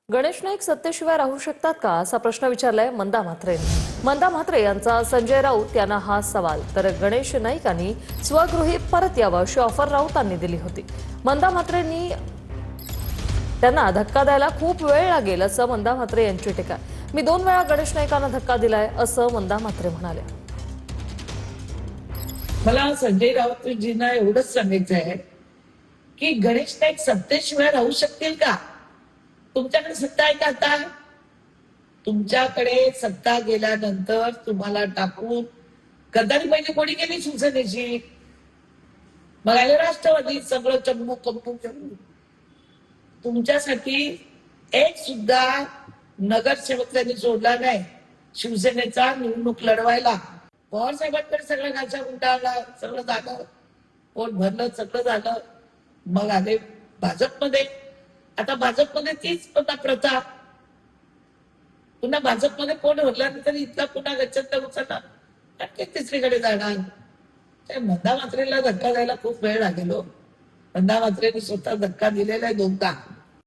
गणेश नाईक सत्तेशिवाय राहू शकतात का असा प्रश्न विचारलाय मंदा म्हात्रे। मंदा म्हात्रे यांचा संजय राऊत यांना हा सवाल, तर गणेश नाईकांनी स्वगृही परत यावं अशी ऑफर राऊतांनी दिली होती। मंदा म्हात्रेंनी त्यांना धक्का द्यायला खूप वेळ लागेल असं मंदा म्हात्रे यांची टीका। मी 2 वेळा गणेश नाईकांना धक्का दिलाय असं मंदा म्हात्रे म्हणाले। मला संजय राऊतजींना एवढंच सांगायचं आहे की गणेश नाईक सत्तेशिवाय राहू शकतील का? तुमच्याकडे सत्ता आहे का? आता तुमच्याकडे सत्ता गेल्यानंतर तुम्हाला टाकून गद्दारी पहिले कोणी केली? शिवसेनेची, मग आले राष्ट्रवादी, सगळं चंबू कंपू चंबू। तुमच्यासाठी एक सुद्धा नगरसेवक त्यांनी सोडला नाही शिवसेनेचा निवडणूक लढवायला। पवार साहेबांकडे सगळं गाचा उंटाळला, सगळं झालं, पोट भरलं, सगळं झालं, मग आले भाजपमध्ये। आता भाजपमध्ये तीच प्रथा, पुन्हा भाजपमध्ये पोट भरल्यानंतर इथला पुन्हा गच्चत उचलणार, आणखी तिसरीकडे जाणार। मंदा म्हात्रेला धक्का द्यायला खूप वेळ लागेल हो। मंदा म्हात्रेने स्वतः धक्का दिलेला आहे 2दा।